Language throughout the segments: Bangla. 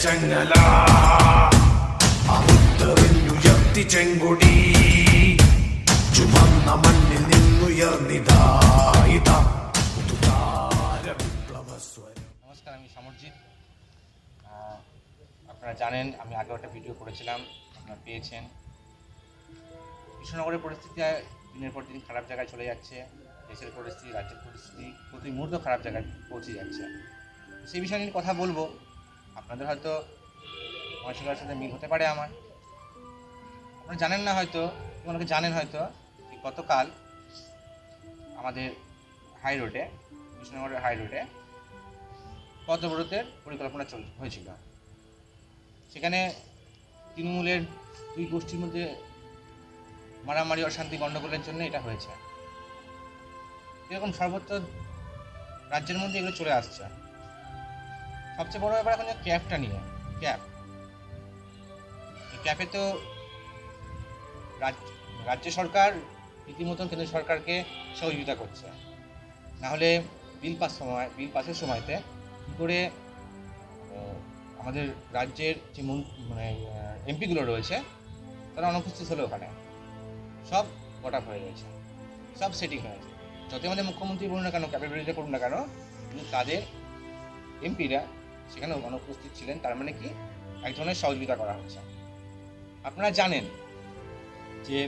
ചങ്ങല അറുത്തെറിഞ്ഞുയർത്തി ചെങ്കൊടി ചുമന്ന മണ്ണിൽ നിന്നുയർന്നിതാ ഇതാ പുതുതാര বিপ্লবস্বരം। নমস্কার, আমি সমরজিৎ। আপনারা জানেন আমি আগে একটা ভিডিও করেছিলাম, আপনারা পেয়েছেন। কৃষ্ণনগরের পরিস্থিতি দিনের পর দিন খারাপ জায়গায় চলে যাচ্ছে। দেশের পরিস্থিতি, রাজ্যের পরিস্থিতি প্রতি মুহূর্ত খারাপ জায়গায় পৌঁছে যাচ্ছে। সেই বিষয় নিয়ে কথা বলবো। আপনাদের হয়তো মানসিকতার সাথে মিল হতে পারে আমার। আপনারা জানেন না হয়তো, অনেকে জানেন হয়তো, গতকাল আমাদের হাই রোডে, কৃষ্ণনগরের হাই রোডে পথ অবরোধের পরিকল্পনা হয়েছিল। সেখানে তৃণমূলের দুই গোষ্ঠীর মধ্যে মারামারি অশান্তি গণ্ডগোলের জন্য এটা হয়েছে। এরকম সর্বত্র রাজ্যের মধ্যে এগুলো চলে আসছে। সবচেয়ে বড় ব্যাপার এখন ক্যাবটা নিয়ে, ক্যাবে তো রাজ্য সরকার রীতিমতন কেন্দ্র সরকারকে সহযোগিতা করছে। নাহলে বিল পাসের সময়তে কী করে আমাদের রাজ্যের যে এমপিগুলো রয়েছে তারা অনুপস্থিত হলো, ওখানে সব গটাপ হয়ে গেছে, সব সেটিং হয়েছে। যতই আমাদের মুখ্যমন্ত্রী বলুন না কেন, ক্যাবের বিরোধিতা করুন না কেন, কিন্তু তাদের এমপিরা সেখানে অনুপস্থিত ছিলেন। তার মানে কি, এক ধরনের সহযোগিতা করা হচ্ছে। আপনারা জানেন যে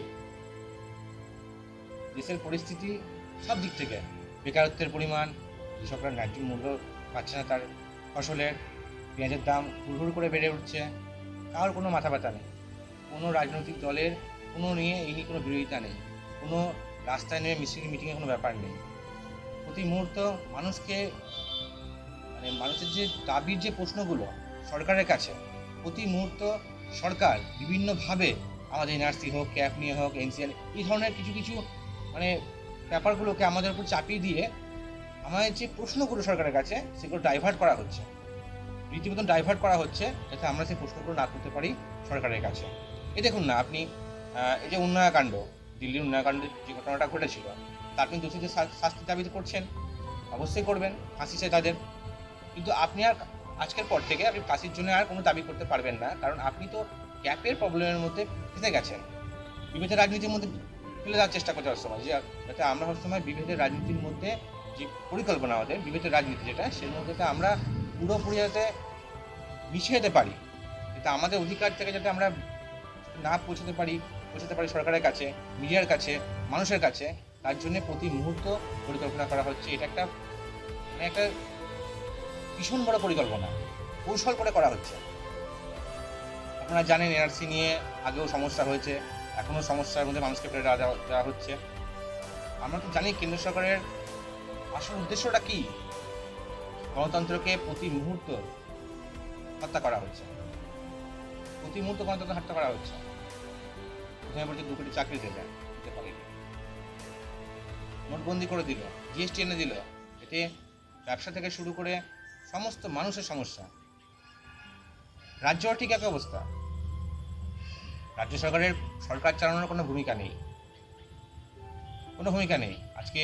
দেশের পরিস্থিতি সব দিক থেকে, বেকারত্বের পরিমাণ, কৃষকরা ন্যায্য মূল্য পাচ্ছে না তার ফসলের, পেঁয়াজের দাম হুড় করে বেড়ে উঠছে। কারোর কোনো মাথা ব্যথা নেই, কোনো রাজনৈতিক দলের কোনো নিয়ে এই নিয়ে কোনো বিরোধিতা নেই, কোনো রাস্তায় নেমে মিটিংয়ের কোনো ব্যাপার নেই। প্রতি মুহূর্ত মানুষকে মানুষের যে দাবির যে প্রশ্নগুলো সরকারের কাছে, প্রতি মুহূর্ত সরকার বিভিন্নভাবে আমাদের এনআরসি হোক, ক্যাপ নিয়ে হোক, এনসিএল, এই ধরনের কিছু কিছু ব্যাপারগুলোকে আমাদের উপর চাপিয়ে দিয়ে আমাদের যে প্রশ্নগুলো সরকারের কাছে সেগুলো ডাইভার্ট করা হচ্ছে, রীতিমতন ডাইভার্ট করা হচ্ছে, যাতে আমরা সেই প্রশ্নগুলো না করতে পারি সরকারের কাছে। দেখুন না আপনি, এই যে উন্নয়নকাণ্ড, দিল্লির উন্নয়নকাণ্ডের যে ঘটনাটা ঘটেছিল, তা আপনি দোষীদের শাস্তি দাবি করছেন, অবশ্যই করবেন, ফাঁসি চাই তাদের। কিন্তু আপনি আর আজকের পর থেকে আপনি ফাঁসির জন্য আর কোনো দাবি করতে পারবেন না, কারণ আপনি তো ক্যাপের প্রবলেমের মধ্যে ফেঁসে গেছেন। বিভেদের রাজনীতির মধ্যে ফেলে দেওয়ার চেষ্টা করতে সবসময়, যে যাতে আমরা সবসময় বিভেদের রাজনীতির মধ্যে যে পরিকল্পনা আমাদের বিভেদের রাজনীতি যেটা, সের মধ্যে আমরা পুরোপুরি যাতে মিশে যেতে পারি, যাতে আমাদের অধিকার থেকে যাতে আমরা না পৌঁছাতে পারি সরকারের কাছে, মিডিয়ার কাছে, মানুষের কাছে, তার জন্য প্রতি মুহূর্ত পরিকল্পনা করা হচ্ছে। এটা একটা একটা ভীষণ বড় পরিকল্পনা, কৌশল করে করা হচ্ছে। আপনারা জানেন এনআরসি নিয়ে আগেও সমস্যা হয়েছে, এখনও সমস্যার মধ্যে মানুষকে ফেলে দেওয়া হচ্ছে। আমরা তো জানি কেন্দ্র সরকারের আসল উদ্দেশ্যটা কি, গণতন্ত্রকে প্রতি মুহূর্ত হত্যা করা হচ্ছে, প্রতি মুহূর্ত গণতন্ত্র হত্যা করা হচ্ছে। প্রথমে বলছে 2 কোটি চাকরি দিতে পারে, নোটবন্দি করে দিল, জিএসটি এনে দিল, এতে ব্যবসা থেকে শুরু করে সমস্ত মানুষের সমস্যা। রাজ্যও ঠিক একই অবস্থা, রাজ্য সরকারের সরকার চালানোর কোনো ভূমিকা নেই। আজকে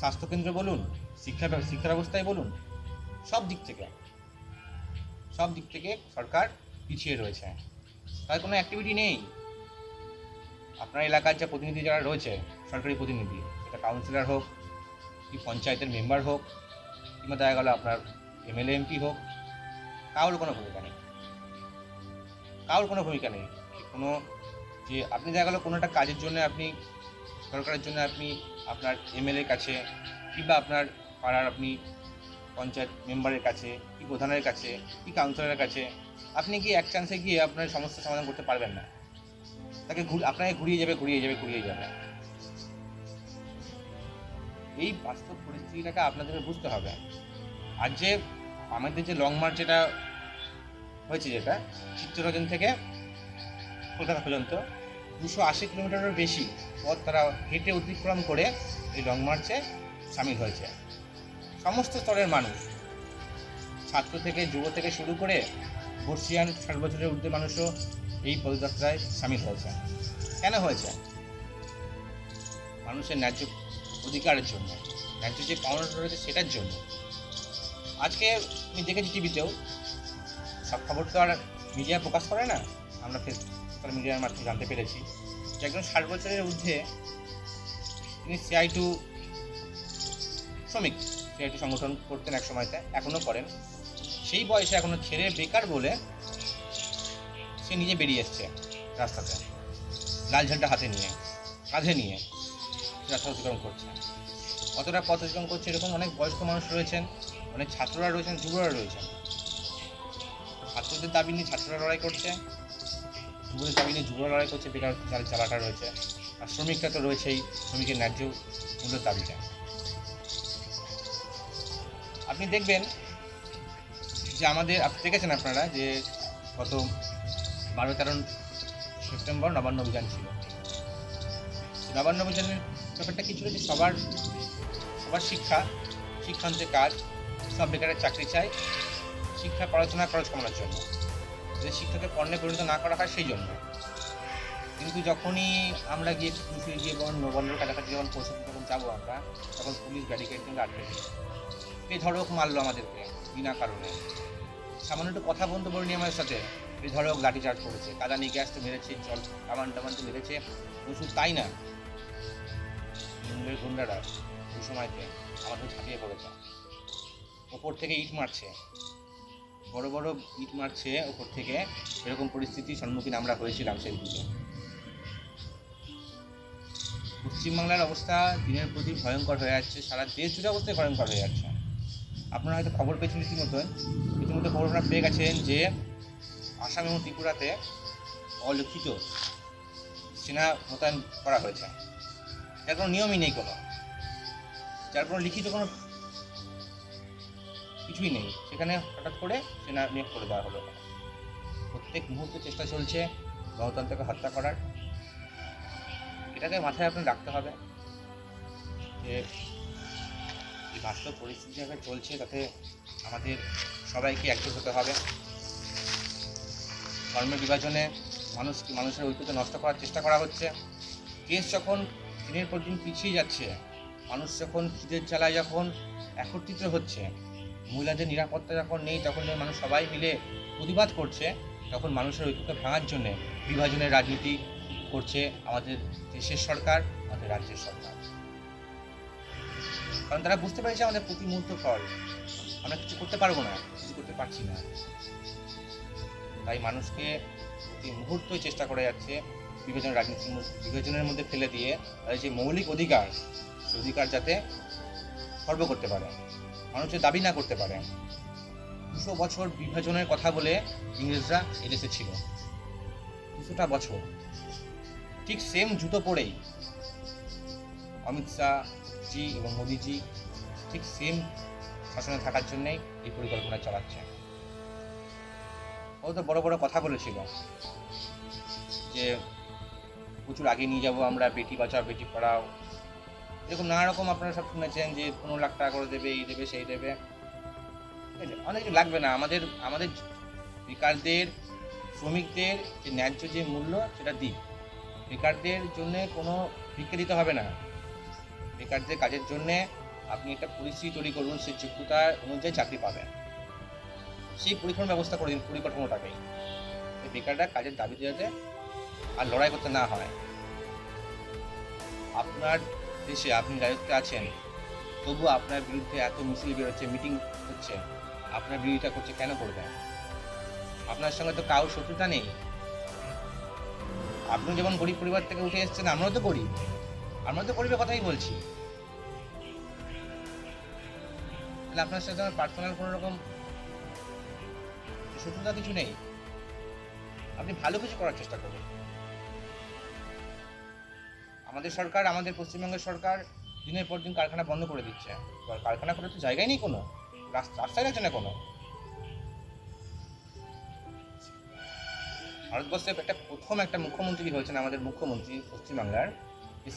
স্বাস্থ্যকেন্দ্র বলুন, শিক্ষা ব্যবস্থায় বলুন, সব দিক থেকে সরকার পিছিয়ে রয়েছে, তার কোনো অ্যাক্টিভিটি নেই। আপনার এলাকার যে প্রতিনিধি যারা রয়েছে, সরকারি প্রতিনিধি, সেটা কাউন্সিলর হোক কি পঞ্চায়েতের মেম্বার হোক, কিংবা দেখা গেল আপনার এমএলএ এমপি হোক, কারোর কোনো ভূমিকা নেই। কোনো যে আপনি দেখা গেলো কোনো একটা কাজের জন্য আপনি সরকারের জন্য আপনি আপনার এমএলএর কাছে কিংবা আপনার পাড়ার আপনি পঞ্চায়েত মেম্বারের কাছে কি প্রধানের কাছে কি কাউন্সিলরের কাছে আপনি কি এক চান্সে গিয়ে আপনার সমস্যার সমাধান করতে পারবেন না। তাকে আপনাকে ঘুরিয়ে যাবে। এই বাস্তব পরিস্থিতিটাকে আপনাদের বুঝতে হবে। আর যে আমাদের যে লং মার্চ যেটা হয়েছে, যেটা চিত্তরঞ্জন থেকে কলকাতা পর্যন্ত 280 কিলোমিটারের বেশি পথ তারা হেঁটে অতিক্রম করে এই লং মার্চে সামিল হয়েছে। সমস্ত স্তরের মানুষ, ছাত্র থেকে যুব থেকে শুরু করে বর্ষিয়ান 60 বছরের ঊর্ধ্বে মানুষও এই পদযাত্রায় সামিল হয়েছে। কেন হয়েছে? মানুষের ন্যায্য অধিকারের জন্য, ন্যায্য যে পাওনা রয়েছে সেটার জন্য। আজকে আমি দেখেছি টিভিতেও সব খবর তো আর মিডিয়া প্রকাশ করে না। আমরা সোশ্যাল মিডিয়ার মাধ্যমে জানতে পেরেছি যে একজন 60 বছরের ঊর্ধ্বে তিনি CI2 শ্রমিক, CI2 সংগঠন করতেন এক সময়তে, এখনও করেন। সেই বয়সে এখনও ছেড়ে বেকার বলে সে নিজে বেরিয়ে এসছে রাস্তাতে, লাল ঝান্ডা হাতে নিয়ে, কাঁধে নিয়ে রাস্তা অতিক্রম করছে। কতটা পথ অতিক্রম করছে, এরকম অনেক বয়স্ক মানুষ রয়েছেন, অনেক ছাত্ররা রয়েছেন, যুবরা রয়েছেন। ছাত্রদের দাবি নিয়ে ছাত্ররা লড়াই করছে, যুবদের দাবি নিয়ে যুবরা লড়াই করছে, বেকার চালাটা রয়েছে, আর শ্রমিকরা তো রয়েছেই শ্রমিকের ন্যায্য মূল্যের দাবিটা। আপনি দেখবেন যে আপনি দেখেছেন আপনারা যে গত 12-13 সেপ্টেম্বর নবান্ন অভিযান ছিল। নবান্ন অভিযানের ব্যাপারটা কি ছিল যে সবার শিক্ষান্তে কাজ, সব বেকারের চাকরি চাই, শিক্ষা পড়াশোনা খরচ কমানোর জন্য, যে শিক্ষাকে পণ্যে পরিণত না করা হয় সেই জন্য। কিন্তু যখনই আমরা গিয়ে নবান্নর কাছাকাছি যখন পৌঁছতে যখন যাবো আমরা, তখন পুলিশ ব্যারিকেড কিন্তু আটকে দিল, বেধড়ক মারলো আমাদেরকে বিনা কারণে। সামান্য একটু কথা বলতে বলিনি আমাদের সাথে, বেধড়ক লাঠিচার্জ করেছে, কাদানি গ্যাস তো মেরেছে, জল টামান তো মেরেছে। শুধু তাই না, মুম্বাইয়ের গুন্ডারা ওই সময়তে আমাদের ঝাঁপিয়ে পড়েছে, ওপর থেকে ইট মারছে, বড় বড় ইট মারছে ওপর থেকে। এরকম পরিস্থিতির সম্মুখীন আমরা হয়েছিলাম সেই দিকে। পশ্চিমবাংলার অবস্থা দিনের প্রতি ভয়ঙ্কর হয়ে যাচ্ছে, সারা দেশ জুড়ে অবস্থায় ভয়ঙ্কর হয়ে যাচ্ছে। আপনারা হয়তো খবর পেয়েছেন, রীতিমতো খবর আপনারা পেয়ে গেছেন যে আসাম এবং ত্রিপুরাতে অলিখিত সেনা মোতায়েন করা হয়েছে, যার কোনো নিয়মই নেই, যার কোনো লিখিত কোনো কিছুই নেই। সেখানে হঠাৎ করে সেনা নিয়োগ করে দেওয়া হলো। প্রত্যেক মুহূর্তে চেষ্টা চলছে গণতন্ত্রকে হত্যা করার। এটাকে মাথায় আপনার রাখতে হবে যে এই বাস্তব পরিস্থিতি যেভাবে চলছে তাতে আমাদের সবাইকে একজোট হতে হবে। ধর্মের বিভাজনে মানুষের ঐক্যতা নষ্ট করার চেষ্টা করা হচ্ছে। দেশ যখন দিনের পর দিন পিছিয়ে যাচ্ছে, মানুষ যখন খিদের জ্বালায় যখন একত্রিত হচ্ছে, মহিলাদের নিরাপত্তা যখন নেই, তখন মানুষ সবাই মিলে প্রতিবাদ করছে, তখন মানুষের ঐক্যকে ভাঙার জন্য বিভাজনের রাজনীতি করছে আমাদের দেশের সরকার, আমাদের রাজ্যের সরকার। কারণ তারা বুঝতে পেরেছে আমাদের প্রতি মুহূর্ত ফল, আমরা কিছু করতে পারবো না, কিছু করতে পারছি না। তাই মানুষকে প্রতি মুহূর্তই চেষ্টা করে যাচ্ছে বিভাজনের মধ্যে ফেলে দিয়ে তাদের যে মৌলিক অধিকার, সেই অধিকার যাতে খর্ব করতে পারে, মানুষের দাবি না করতে পারে। 200 বছর বিভাজনের কথা বলে ইংরেজরা এদেশে ছিল, 200টা বছর। ঠিক সেম জুতো পরেই অমিত শাহজি এবং মোদিজি ঠিক সেম শাসনে থাকার জন্যই এই পরিকল্পনা চালাচ্ছে। ও তো বড় বড় কথা বলেছিল যে প্রচুর আগে নিয়ে যাব আমরা, বেটি বাঁচাও বেটি পড়াও, এরকম নানা রকম আপনারা সব শুনেছেন যে 15 লাখ টাকা করে দেবে, এই দেবে সেই দেবে। অনেক কিছু লাগবে না, আমাদের বেকারদের, শ্রমিকদের যে ন্যায্য যে মূল্য সেটা দিই। বেকারদের জন্য কোনো ভিক্ষা দিতে হবে না, বেকারদের কাজের জন্যে আপনি একটা পরিস্থিতি তৈরি করুন, সেই যোগ্যতা অনুযায়ী চাকরি পাবেন, সেই ব্যবস্থা করে দিন পরিকাঠামোটাকেই। বেকাররা কাজের দাবিতে যাতে আর লড়াই করতে না হয়। আপনার দেশে আপনি রাজত্বে আছেন, তবু আপনার বিরুদ্ধে এত মিছিল বেরোচ্ছে, মিটিং হচ্ছে, আপনার বিরোধিতা করছে, কেন করবেন? আপনার সঙ্গে তো কারোর শত্রুতা নেই। আপনি যেমন গরিব পরিবার থেকে উঠে এসেছেন, আমরাও তো গরিবের কথাই বলছি। তাহলে আপনার সাথে আমার পার্সোনাল কোনো রকম শত্রুতা কিছু নেই। আপনি ভালো কিছু করার চেষ্টা করুন। আমাদের সরকার, আমাদের পশ্চিমবঙ্গের সরকার দিনের পর দিন কারখানা বন্ধ করে দিচ্ছে। কারখানা করে তো জায়গায় নেই, কোনো রাস্তায় রাখছে না কোনো। ভারতবর্ষের প্রথম একটা মুখ্যমন্ত্রী হয়েছেন আমাদের মুখ্যমন্ত্রী পশ্চিমবাংলার,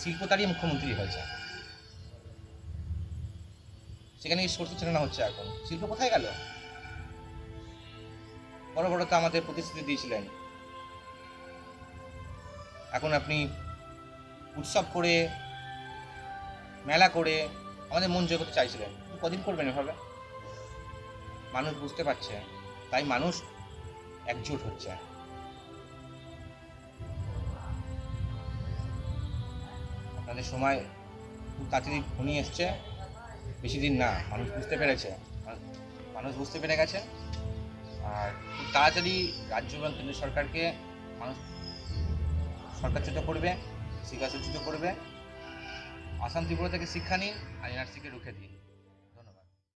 শিল্প তারই মুখ্যমন্ত্রী হয়েছে। সেখানে সরষে চালানো হচ্ছে, এখন শিল্প কোথায় গেল? বড় বড় তো আমাদের প্রতিশ্রুতি দিয়েছিলেন, এখন আপনি উৎসব করে মেলা করে আমাদের মন জয় করতে চাইছিলেন, কদিন করবেন এভাবে? মানুষ বুঝতে পারছে, তাই মানুষ একজোট হচ্ছে। আপনাদের সময় খুব তাড়াতাড়ি ঘনিয়ে এসছে, বেশি দিন না। মানুষ বুঝতে পেরেছে, মানুষ বুঝতে পেরে গেছে। আর খুব তাড়াতাড়ি রাজ্য এবং কেন্দ্র সরকারকে মানুষ সরকারচ্যুত করবে, শিক্ষাচ্যুত করবে। আসাম ত্রিপুরা থেকে শিক্ষা নিন আর এনআরসিকে রুখে দিন।